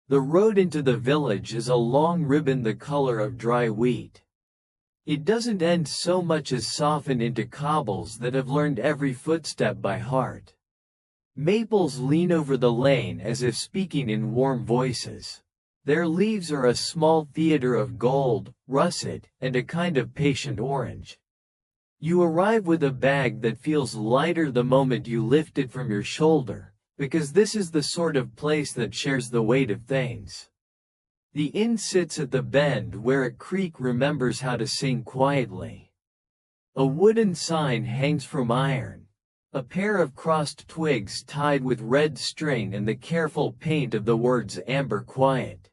The road into the village is a long ribbon the color of dry wheat. It doesn't end so much as soften into cobbles that have learned every footstep by heart. Maples lean over the lane as if speaking in warm voices. Their leaves are a small theater of gold, russet, and a kind of patient orange. You arrive with a bag that feels lighter the moment you lift it from your shoulder, because this is the sort of place that shares the weight of things. The inn sits at the bend where a creek remembers how to sing quietly. A wooden sign hangs from iron. A pair of crossed twigs tied with red string and the careful paint of the words Amber Quiet.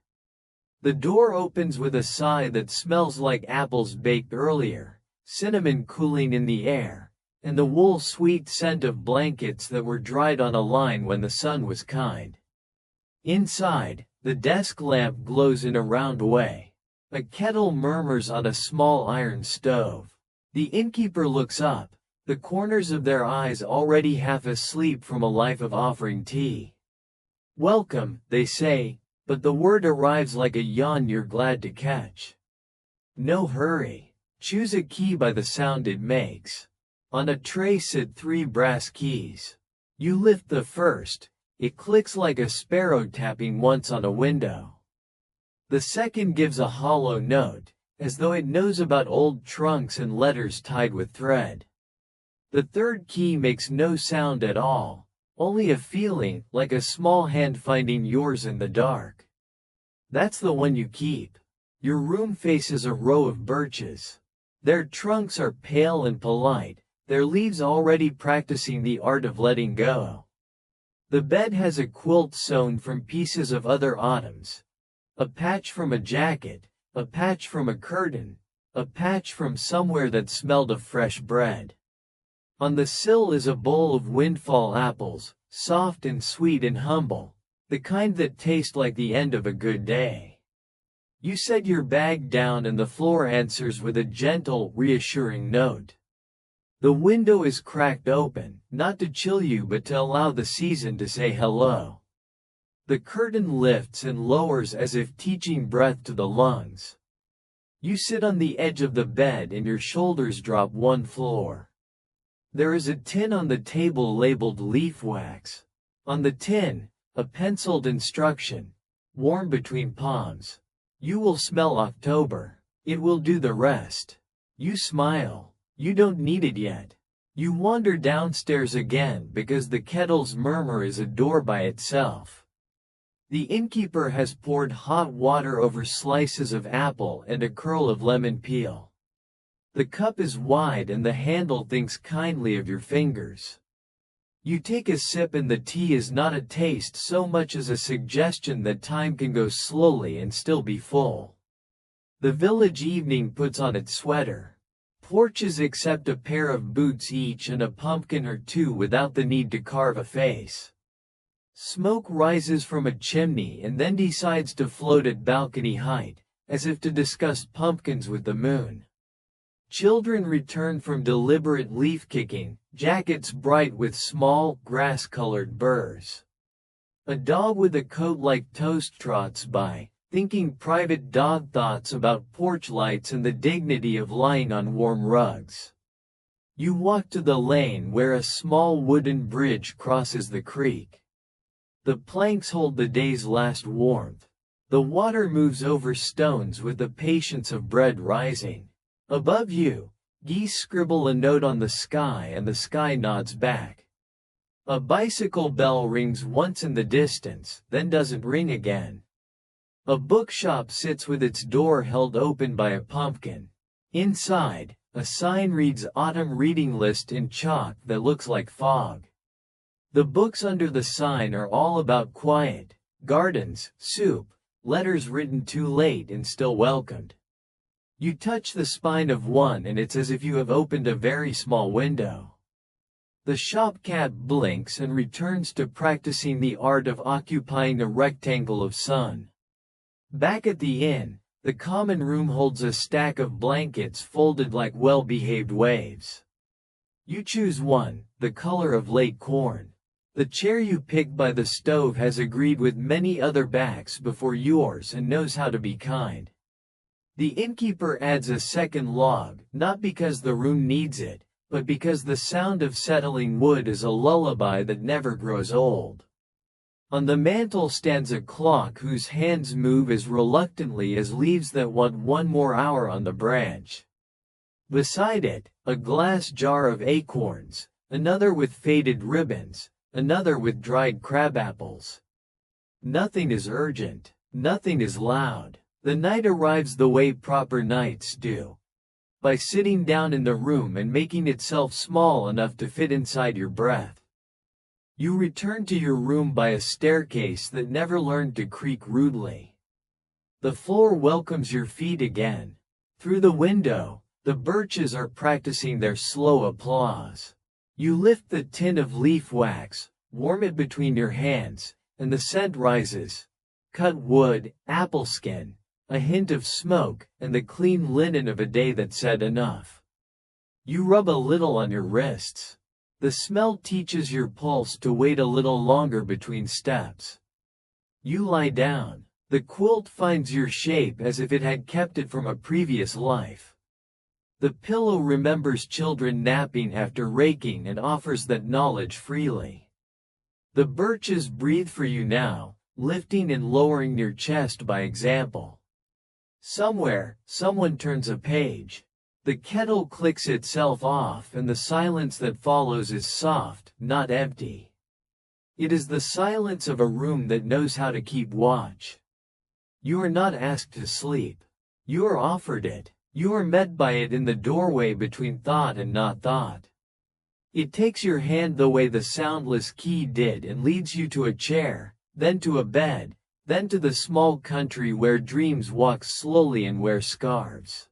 The door opens with a sigh that smells like apples baked earlier, cinnamon cooling in the air, and the wool sweet scent of blankets that were dried on a line when the sun was kind. Inside, the desk lamp glows in a round way. A kettle murmurs on a small iron stove. The innkeeper looks up, the corners of their eyes already half asleep from a life of offering tea. Welcome, they say, but the word arrives like a yawn you're glad to catch. No hurry. Choose a key by the sound it makes. On a tray sit 3 brass keys. You lift the first. It clicks like a sparrow tapping once on a window. The second gives a hollow note, as though it knows about old trunks and letters tied with thread. The third key makes no sound at all, only a feeling, like a small hand finding yours in the dark. That's the one you keep. Your room faces a row of birches. Their trunks are pale and polite, their leaves already practicing the art of letting go. The bed has a quilt sewn from pieces of other autumns. A patch from a jacket, a patch from a curtain, a patch from somewhere that smelled of fresh bread. On the sill is a bowl of windfall apples, soft and sweet and humble, the kind that taste like the end of a good day. You set your bag down and the floor answers with a gentle, reassuring note. The window is cracked open, not to chill you but to allow the season to say hello. The curtain lifts and lowers as if teaching breath to the lungs. You sit on the edge of the bed and your shoulders drop one floor. There is a tin on the table labeled leaf wax. On the tin, a penciled instruction, warm between palms. You will smell October. It will do the rest. You smile. You don't need it yet. You wander downstairs again because the kettle's murmur is a door by itself. The innkeeper has poured hot water over slices of apple and a curl of lemon peel. The cup is wide and the handle thinks kindly of your fingers. You take a sip and the tea is not a taste so much as a suggestion that time can go slowly and still be full. The village evening puts on its sweater. Porches accept a pair of boots each and a pumpkin or two without the need to carve a face. Smoke rises from a chimney and then decides to float at balcony height, as if to discuss pumpkins with the moon. Children return from deliberate leaf-kicking, jackets bright with small, grass-colored burrs. A dog with a coat like toast trots by, thinking private dog thoughts about porch lights and the dignity of lying on warm rugs. You walk to the lane where a small wooden bridge crosses the creek. The planks hold the day's last warmth. The water moves over stones with the patience of bread rising. Above you, geese scribble a note on the sky and the sky nods back. A bicycle bell rings once in the distance, then doesn't ring again. A bookshop sits with its door held open by a pumpkin. Inside, a sign reads Autumn Reading List in chalk that looks like fog. The books under the sign are all about quiet, gardens, soup, letters written too late and still welcomed. You touch the spine of one and it's as if you have opened a very small window. The shop cat blinks and returns to practicing the art of occupying a rectangle of sun. Back at the inn, the common room holds a stack of blankets folded like well-behaved waves. You choose one, the color of late corn. The chair you picked by the stove has agreed with many other backs before yours and knows how to be kind. The innkeeper adds a second log, not because the room needs it, but because the sound of settling wood is a lullaby that never grows old. On the mantel stands a clock whose hands move as reluctantly as leaves that want one more hour on the branch. Beside it, a glass jar of acorns, another with faded ribbons, another with dried crabapples. Nothing is urgent, nothing is loud. The night arrives the way proper nights do, by sitting down in the room and making itself small enough to fit inside your breath. You return to your room by a staircase that never learned to creak rudely. The floor welcomes your feet again. Through the window, the birches are practicing their slow applause. You lift the tin of leaf wax, warm it between your hands, and the scent rises. Cut wood, apple skin, a hint of smoke, and the clean linen of a day that said enough. You rub a little on your wrists. The smell teaches your pulse to wait a little longer between steps. You lie down. The quilt finds your shape as if it had kept it from a previous life. The pillow remembers children napping after raking and offers that knowledge freely. The birches breathe for you now, lifting and lowering your chest by example. Somewhere, someone turns a page. The kettle clicks itself off and the silence that follows is soft, not empty. It is the silence of a room that knows how to keep watch. You are not asked to sleep. You are offered it. You are met by it in the doorway between thought and not thought. It takes your hand the way the soundless key did and leads you to a chair, then to a bed, then to the small country where dreams walk slowly and wear scarves.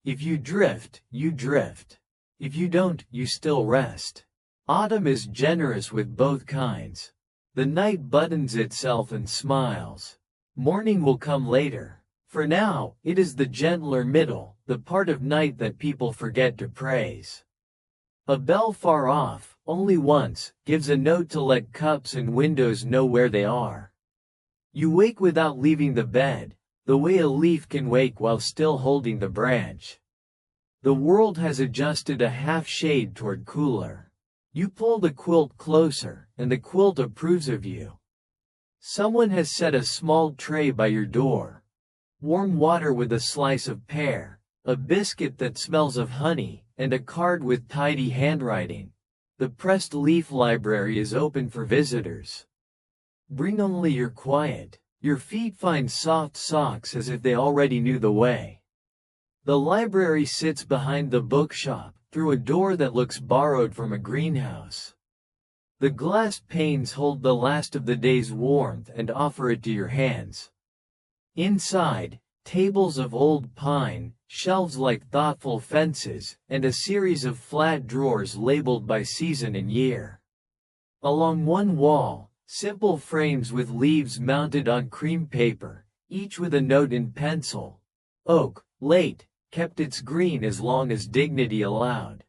If you drift, you drift. If you don't, you still rest. Autumn is generous with both kinds. The night buttons itself and smiles. Morning will come later. For now, it is the gentler middle, the part of night that people forget to praise. A bell far off, only once, gives a note to let cups and windows know where they are. You wake without leaving the bed, the way a leaf can wake while still holding the branch. The world has adjusted a half shade toward cooler. You pull the quilt closer, and the quilt approves of you. Someone has set a small tray by your door. Warm water with a slice of pear, a biscuit that smells of honey, and a card with tidy handwriting. The pressed leaf library is open for visitors. Bring only your quiet. Your feet find soft socks as if they already knew the way. The library sits behind the bookshop, through a door that looks borrowed from a greenhouse. The glass panes hold the last of the day's warmth and offer it to your hands. Inside, tables of old pine, shelves like thoughtful fences, and a series of flat drawers labeled by season and year. Along one wall, simple frames with leaves mounted on cream paper, each with a note in pencil. Oak, late, kept its green as long as dignity allowed.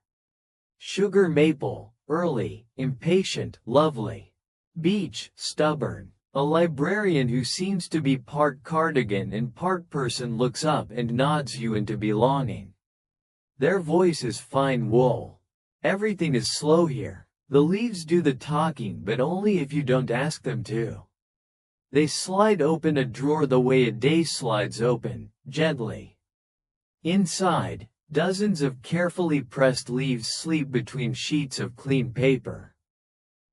Sugar maple, early, impatient, lovely. Beech, stubborn. A librarian who seems to be part cardigan and part person looks up and nods you into belonging. Their voice is fine wool. Everything is slow here. The leaves do the talking, but only if you don't ask them to. They slide open a drawer the way a day slides open, gently. Inside, dozens of carefully pressed leaves sleep between sheets of clean paper.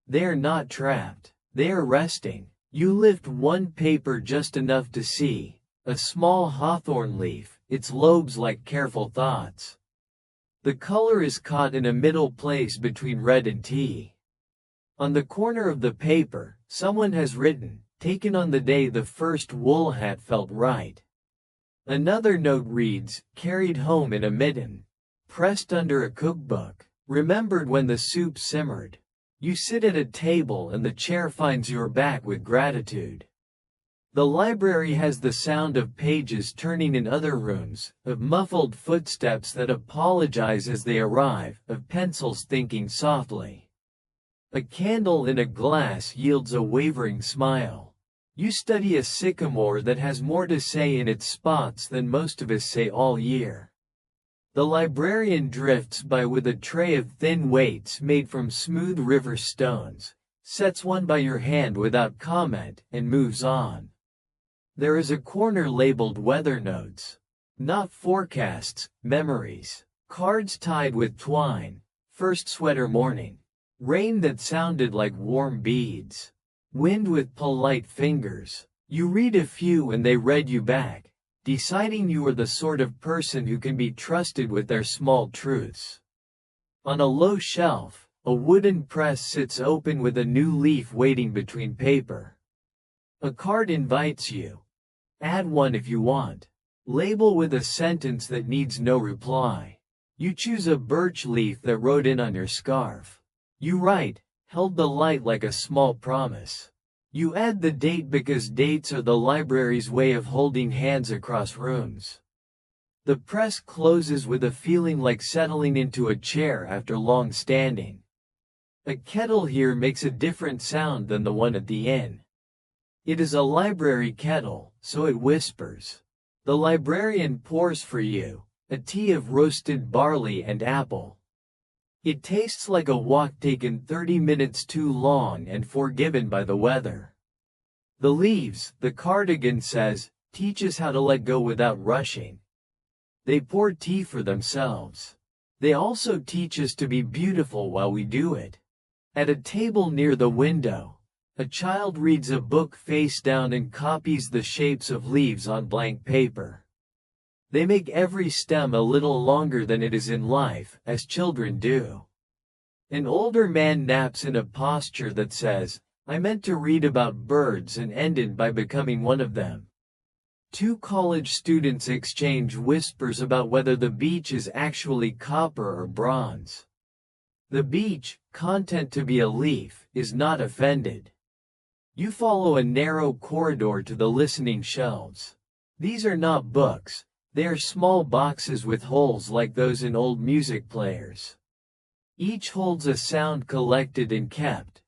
They are not trapped. They are resting. You lift one paper just enough to see, a small hawthorn leaf, its lobes like careful thoughts. The color is caught in a middle place between red and tea. On the corner of the paper, someone has written, taken on the day the first wool hat felt right. Another note reads, carried home in a mitten. Pressed under a cookbook, remembered when the soup simmered. You sit at a table and the chair finds your back with gratitude. The library has the sound of pages turning in other rooms, of muffled footsteps that apologize as they arrive, of pencils thinking softly. A candle in a glass yields a wavering smile. You study a sycamore that has more to say in its spots than most of us say all year. The librarian drifts by with a tray of thin weights made from smooth river stones, sets one by your hand without comment, and moves on. There is a corner labeled weather notes. Not forecasts, memories. Cards tied with twine. First sweater morning. Rain that sounded like warm beads. Wind with polite fingers. You read a few and they read you back, deciding you are the sort of person who can be trusted with their small truths. On a low shelf, a wooden press sits open with a new leaf waiting between paper. A card invites you. Add one if you want. Label with a sentence that needs no reply. You choose a birch leaf that wrote in on your scarf. You write, held the light like a small promise. You add the date because dates are the library's way of holding hands across rooms. The press closes with a feeling like settling into a chair after long standing. A kettle here makes a different sound than the one at the inn. It is a library kettle, so it whispers. The librarian pours for you a tea of roasted barley and apple. It tastes like a walk taken 30 minutes too long and forgiven by the weather. The leaves, the cardigan says, teach us how to let go without rushing. They pour tea for themselves. They also teach us to be beautiful while we do it. At a table near the window, a child reads a book face down and copies the shapes of leaves on blank paper. They make every stem a little longer than it is in life, as children do. An older man naps in a posture that says, I meant to read about birds and ended by becoming one of them. Two college students exchange whispers about whether the beach is actually copper or bronze. The beach, content to be a leaf, is not offended. You follow a narrow corridor to the listening shelves. These are not books. They are small boxes with holes like those in old music players. Each holds a sound collected and kept.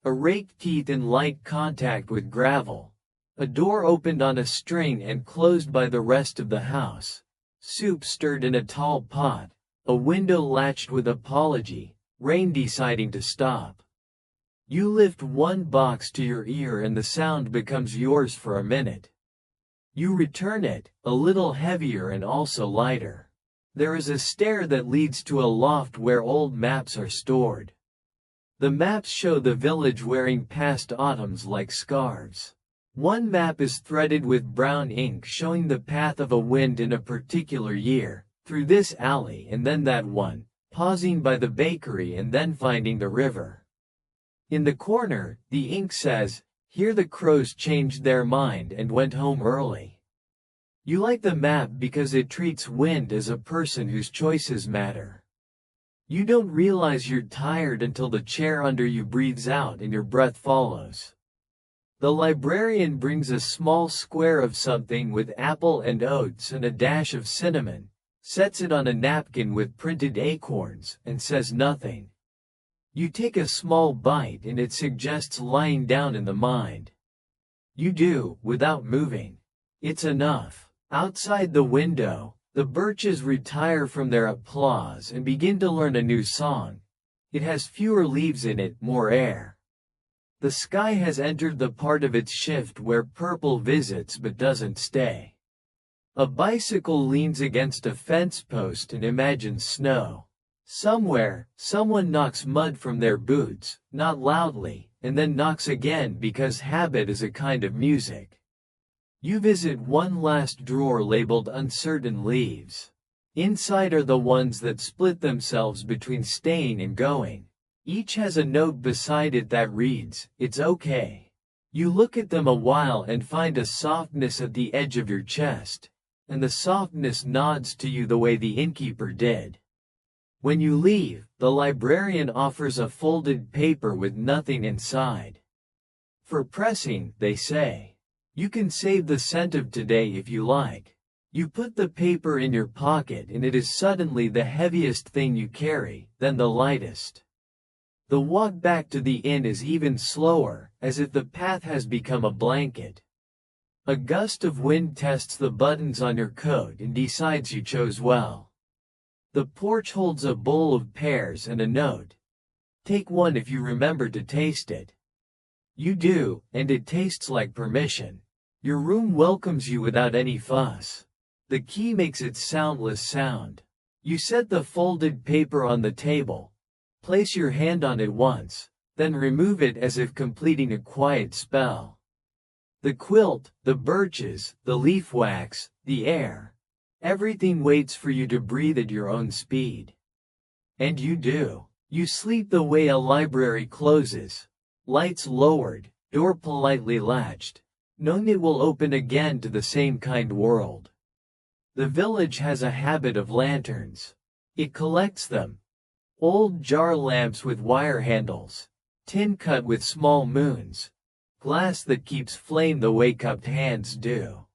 A raked teeth in light contact with gravel. A door opened on a string and closed by the rest of the house. Soup stirred in a tall pot. A window latched with apology. Rain deciding to stop. You lift one box to your ear and the sound becomes yours for a minute. You return it, a little heavier and also lighter. There is a stair that leads to a loft where old maps are stored. The maps show the village wearing past autumns like scarves. One map is threaded with brown ink showing the path of a wind in a particular year, through this alley and then that one, pausing by the bakery and then finding the river. In the corner, the ink says, here the crows changed their mind and went home early. You like the map because it treats wind as a person whose choices matter. You don't realize you're tired until the chair under you breathes out and your breath follows. The librarian brings a small square of something with apple and oats and a dash of cinnamon, sets it on a napkin with printed acorns, and says nothing. You take a small bite and it suggests lying down in the mind. You do, without moving. It's enough. Outside the window, the birches retire from their applause and begin to learn a new song. It has fewer leaves in it, more air. The sky has entered the part of its shift where purple visits but doesn't stay. A bicycle leans against a fence post and imagines snow. Somewhere, someone knocks mud from their boots, not loudly, and then knocks again because habit is a kind of music. You visit one last drawer labeled uncertain leaves. Inside are the ones that split themselves between staying and going. Each has a note beside it that reads, it's okay. You look at them a while and find a softness at the edge of your chest, and the softness nods to you the way the innkeeper did. When you leave, the librarian offers a folded paper with nothing inside. For pressing, they say. You can save the cent of today if you like. You put the paper in your pocket and it is suddenly the heaviest thing you carry, then the lightest. The walk back to the inn is even slower, as if the path has become a blanket. A gust of wind tests the buttons on your coat and decides you chose well. The porch holds a bowl of pears and a note. Take one if you remember to taste it. You do, and it tastes like permission. Your room welcomes you without any fuss. The key makes its soundless sound. You set the folded paper on the table. Place your hand on it once, then remove it as if completing a quiet spell. The quilt, the birches, the leaf wax, the air. Everything waits for you to breathe at your own speed. And you do. You sleep the way a library closes. Lights lowered, door politely latched, knowing it will open again to the same kind world. The village has a habit of lanterns. It collects them. Old jar lamps with wire handles, tin cut with small moons, glass that keeps flame the way cupped hands do.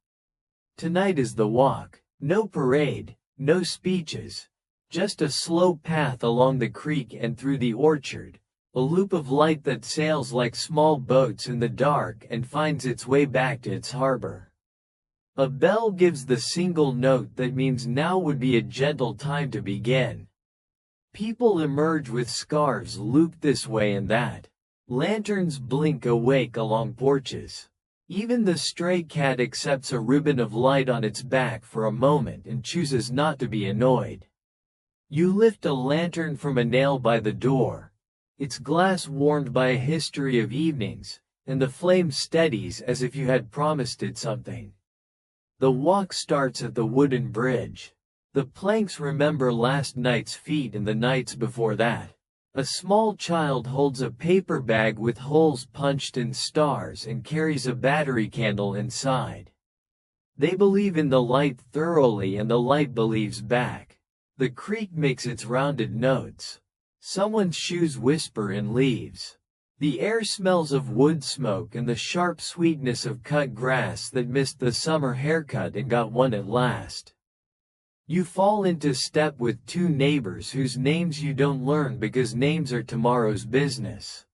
Tonight is the walk. No parade, no speeches, just a slow path along the creek and through the orchard, a loop of light that sails like small boats in the dark and finds its way back to its harbor. A bell gives the single note that means now would be a gentle time to begin. People emerge with scarves looped this way and that. Lanterns blink awake along porches. Even the stray cat accepts a ribbon of light on its back for a moment and chooses not to be annoyed. You lift a lantern from a nail by the door, its glass warmed by a history of evenings, and the flame steadies as if you had promised it something. The walk starts at the wooden bridge. The planks remember last night's feet and the nights before that. A small child holds a paper bag with holes punched in stars and carries a battery candle inside. They believe in the light thoroughly and the light believes back. The creek makes its rounded notes. Someone's shoes whisper in leaves. The air smells of wood smoke and the sharp sweetness of cut grass that missed the summer haircut and got one at last. You fall into step with two neighbors whose names you don't learn because names are tomorrow's business.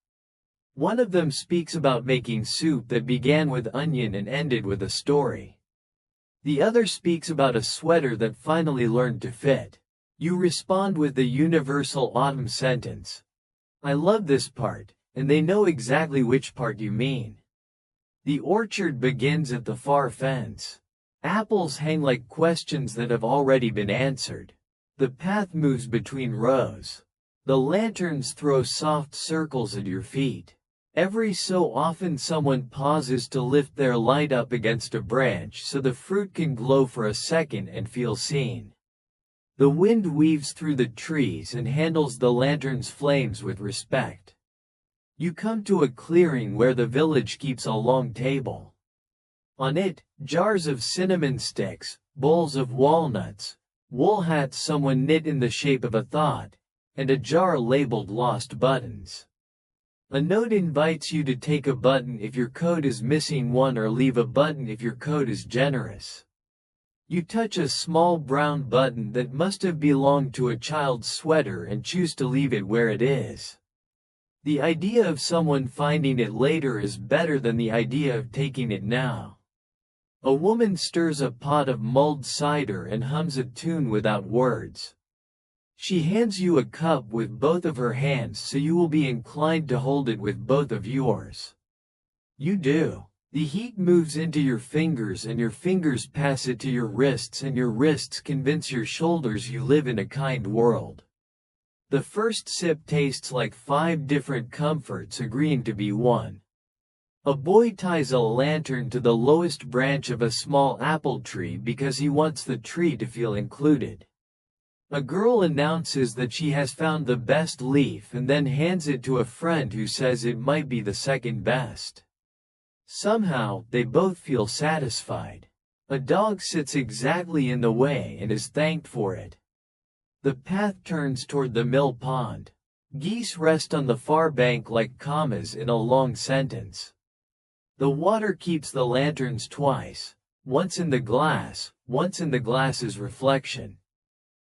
One of them speaks about making soup that began with onion and ended with a story. The other speaks about a sweater that finally learned to fit. You respond with the universal autumn sentence. I love this part, and they know exactly which part you mean. The orchard begins at the far fence. Apples hang like questions that have already been answered. The path moves between rows. The lanterns throw soft circles at your feet. Every so often someone pauses to lift their light up against a branch so the fruit can glow for a second and feel seen. The wind weaves through the trees and handles the lantern's flames with respect. You come to a clearing where the village keeps a long table. On it, jars of cinnamon sticks, bowls of walnuts, wool hats someone knit in the shape of a thought, and a jar labeled lost buttons. A note invites you to take a button if your coat is missing one or leave a button if your coat is generous. You touch a small brown button that must have belonged to a child's sweater and choose to leave it where it is. The idea of someone finding it later is better than the idea of taking it now. A woman stirs a pot of mulled cider and hums a tune without words. She hands you a cup with both of her hands so you will be inclined to hold it with both of yours. You do. The heat moves into your fingers and your fingers pass it to your wrists and your wrists convince your shoulders you live in a kind world. The first sip tastes like 5 different comforts agreeing to be one. A boy ties a lantern to the lowest branch of a small apple tree because he wants the tree to feel included. A girl announces that she has found the best leaf and then hands it to a friend who says it might be the second best. Somehow, they both feel satisfied. A dog sits exactly in the way and is thanked for it. The path turns toward the mill pond. Geese rest on the far bank like commas in a long sentence. The water keeps the lanterns twice, once in the glass, once in the glass's reflection.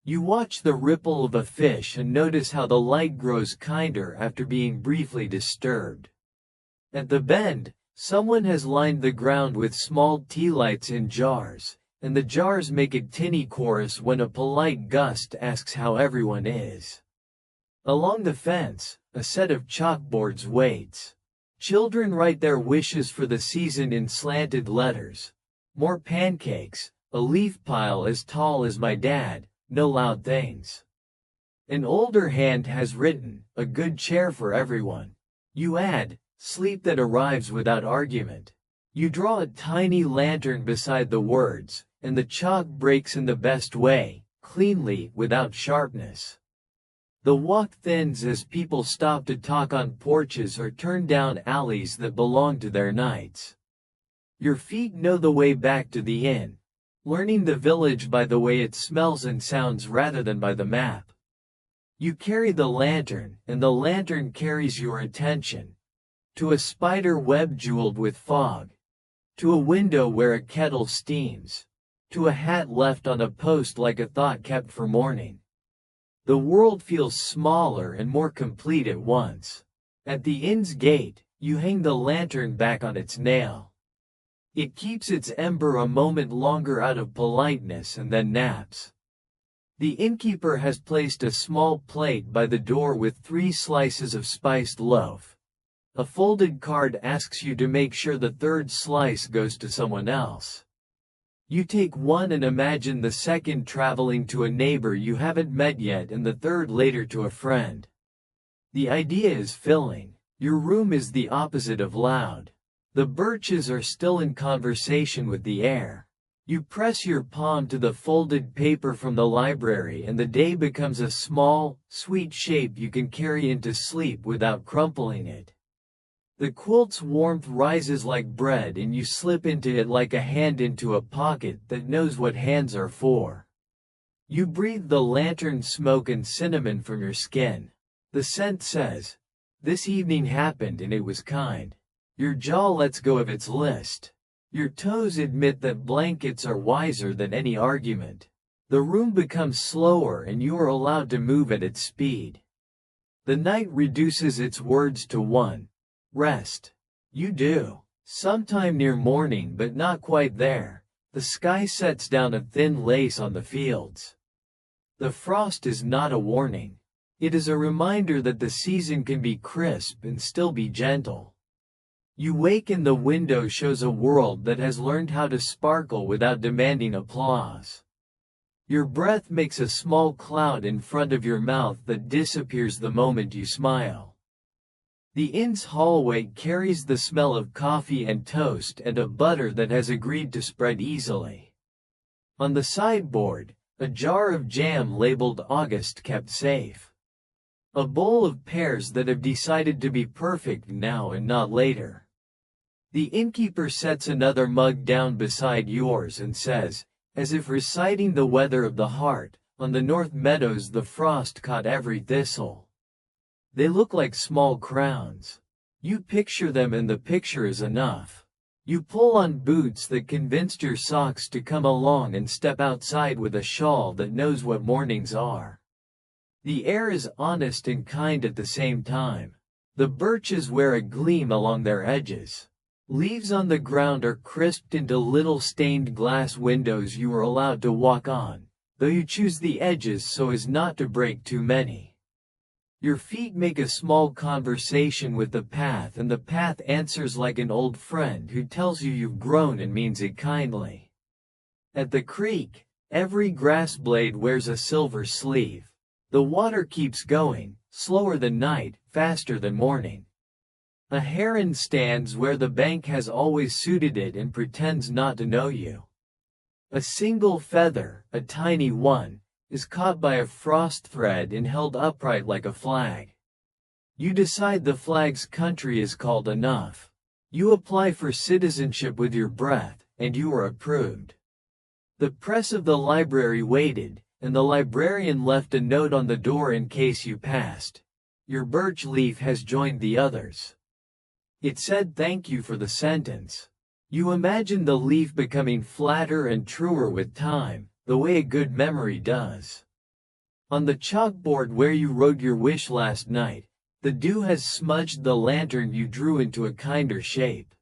You watch the ripple of a fish and notice how the light grows kinder after being briefly disturbed. At the bend, someone has lined the ground with small tea lights in jars, and the jars make a tinny chorus when a polite gust asks how everyone is. Along the fence, a set of chalkboards waits. Children write their wishes for the season in slanted letters. More pancakes, a leaf pile as tall as my dad, no loud things. An older hand has written, a good chair for everyone. You add, sleep that arrives without argument. You draw a tiny lantern beside the words, and the chalk breaks in the best way, cleanly, without sharpness. The walk thins as people stop to talk on porches or turn down alleys that belong to their nights. Your feet know the way back to the inn, learning the village by the way it smells and sounds rather than by the map. You carry the lantern, and the lantern carries your attention. To a spider web jeweled with fog. To a window where a kettle steams. To a hat left on a post like a thought kept for morning. The world feels smaller and more complete at once. At the inn's gate, you hang the lantern back on its nail. It keeps its ember a moment longer out of politeness and then naps. The innkeeper has placed a small plate by the door with 3 slices of spiced loaf. A folded card asks you to make sure the 3rd slice goes to someone else. You take one and imagine the 2nd traveling to a neighbor you haven't met yet and the 3rd later to a friend. The idea is filling. Your room is the opposite of loud. The birches are still in conversation with the air. You press your palm to the folded paper from the library and the day becomes a small, sweet shape you can carry into sleep without crumpling it. The quilt's warmth rises like bread and you slip into it like a hand into a pocket that knows what hands are for. You breathe the lantern smoke and cinnamon from your skin. The scent says, "This evening happened and it was kind." Your jaw lets go of its list. Your toes admit that blankets are wiser than any argument. The room becomes slower and you are allowed to move at its speed. The night reduces its words to one. Rest. You do. Sometime near morning but not quite there. The sky sets down a thin lace on the fields. The frost is not a warning. It is a reminder that the season can be crisp and still be gentle. You wake and the window shows a world that has learned how to sparkle without demanding applause. Your breath makes a small cloud in front of your mouth that disappears the moment you smile. The inn's hallway carries the smell of coffee and toast and a butter that has agreed to spread easily. On the sideboard, a jar of jam labeled August kept safe. A bowl of pears that have decided to be perfect now and not later. The innkeeper sets another mug down beside yours and says, as if reciting the weather of the heart, on the north meadows the frost caught every thistle. They look like small crowns. You picture them and the picture is enough. You pull on boots that convinced your socks to come along and step outside with a shawl that knows what mornings are. The air is honest and kind at the same time. The birches wear a gleam along their edges. Leaves on the ground are crisped into little stained glass windows you are allowed to walk on, though you choose the edges so as not to break too many. Your feet make a small conversation with the path and the path answers like an old friend who tells you you've grown and means it kindly. At the creek, every grass blade wears a silver sleeve. The water keeps going, slower than night, faster than morning. A heron stands where the bank has always suited it and pretends not to know you. A single feather, a tiny one, is caught by a frost thread and held upright like a flag. You decide the flag's country is called enough. You apply for citizenship with your breath, and you are approved. The press of the library waited, and the librarian left a note on the door in case you passed. Your birch leaf has joined the others. It said thank you for the sentence. You imagine the leaf becoming flatter and truer with time, the way a good memory does. On the chalkboard where you wrote your wish last night, the dew has smudged the lantern you drew into a kinder shape.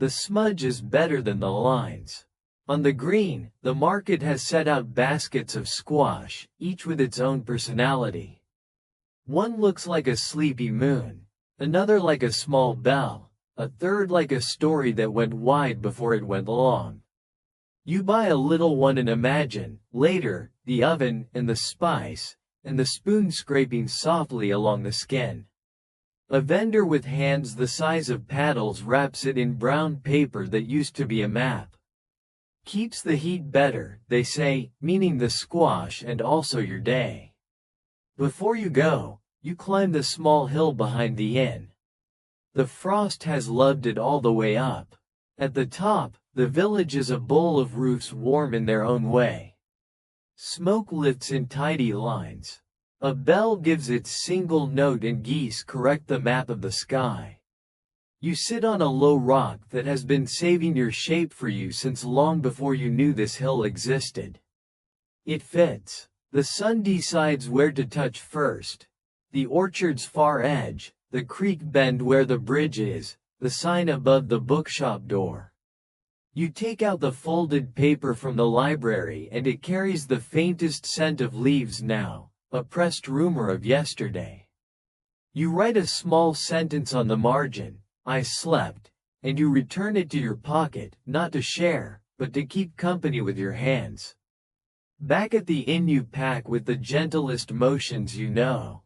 The smudge is better than the lines. On the green, the market has set out baskets of squash, each with its own personality. One looks like a sleepy moon, another like a small bell, a third like a story that went wide before it went long. You buy a little one and imagine, later, the oven and the spice, and the spoon scraping softly along the skin. A vendor with hands the size of paddles wraps it in brown paper that used to be a map. Keeps the heat better, they say, meaning the squash and also your day. Before you go, you climb the small hill behind the inn. The frost has loved it all the way up. At the top, the village is a bowl of roofs warm in their own way. Smoke lifts in tidy lines. A bell gives its single note and geese correct the map of the sky. You sit on a low rock that has been saving your shape for you since long before you knew this hill existed. It fits. The sun decides where to touch first. The orchard's far edge, the creek bend where the bridge is, the sign above the bookshop door. You take out the folded paper from the library and it carries the faintest scent of leaves now, a pressed rumor of yesterday. You write a small sentence on the margin, I slept, and you return it to your pocket, not to share, but to keep company with your hands. Back at the inn you pack with the gentlest motions you know.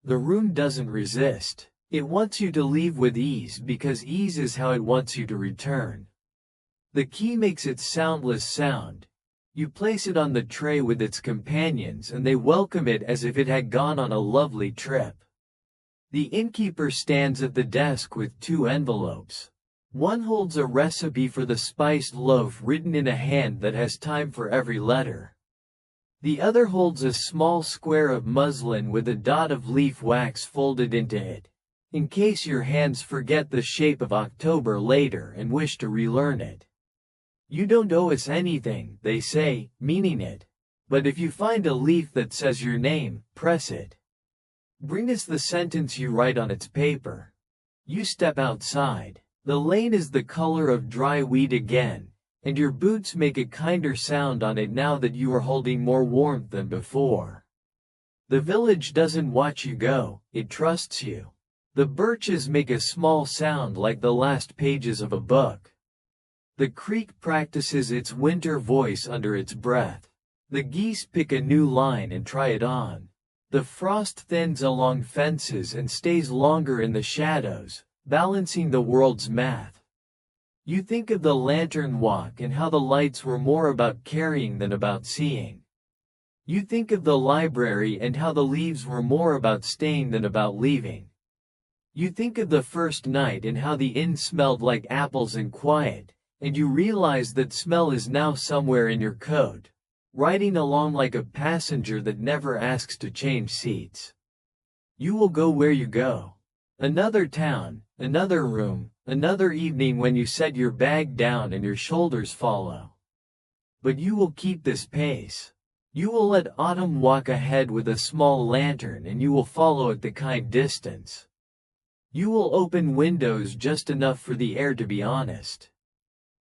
The room doesn't resist. It wants you to leave with ease because ease is how it wants you to return. The key makes its soundless sound. You place it on the tray with its companions and they welcome it as if it had gone on a lovely trip. The innkeeper stands at the desk with 2 envelopes. One holds a recipe for the spiced loaf written in a hand that has time for every letter. The other holds a small square of muslin with a dot of leaf wax folded into it, in case your hands forget the shape of October later and wish to relearn it. You don't owe us anything, they say, meaning it. But if you find a leaf that says your name, press it. Bring us the sentence you write on its paper. You step outside. The lane is the color of dry wheat again, and your boots make a kinder sound on it now that you are holding more warmth than before. The village doesn't watch you go, it trusts you. The birches make a small sound like the last pages of a book. The creek practices its winter voice under its breath. The geese pick a new line and try it on. The frost thins along fences and stays longer in the shadows, balancing the world's math. You think of the lantern walk and how the lights were more about carrying than about seeing. You think of the library and how the leaves were more about staying than about leaving. You think of the first night and how the inn smelled like apples and quiet, and you realize that smell is now somewhere in your coat, riding along like a passenger that never asks to change seats. You will go where you go. Another town, another room, another evening when you set your bag down and your shoulders follow. But you will keep this pace. You will let autumn walk ahead with a small lantern and you will follow at the kind distance. You will open windows just enough for the air to be honest.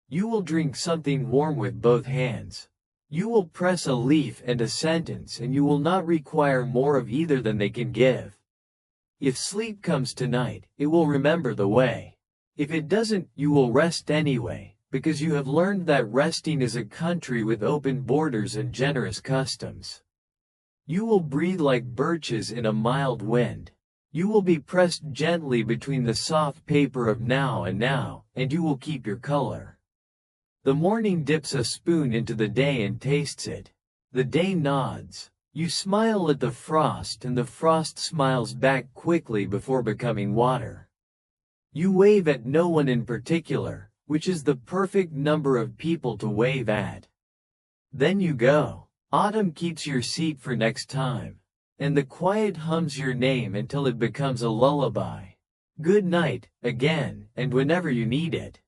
You will drink something warm with both hands. You will press a leaf and a sentence and you will not require more of either than they can give. If sleep comes tonight, it will remember the way. If it doesn't, you will rest anyway, because you have learned that resting is a country with open borders and generous customs. You will breathe like birches in a mild wind. You will be pressed gently between the soft paper of now, and you will keep your color. The morning dips a spoon into the day and tastes it. The day nods. You smile at the frost and the frost smiles back quickly before becoming water. You wave at no one in particular, which is the perfect number of people to wave at. Then you go. Autumn keeps your seat for next time. And the quiet hums your name until it becomes a lullaby. Good night, again, and whenever you need it.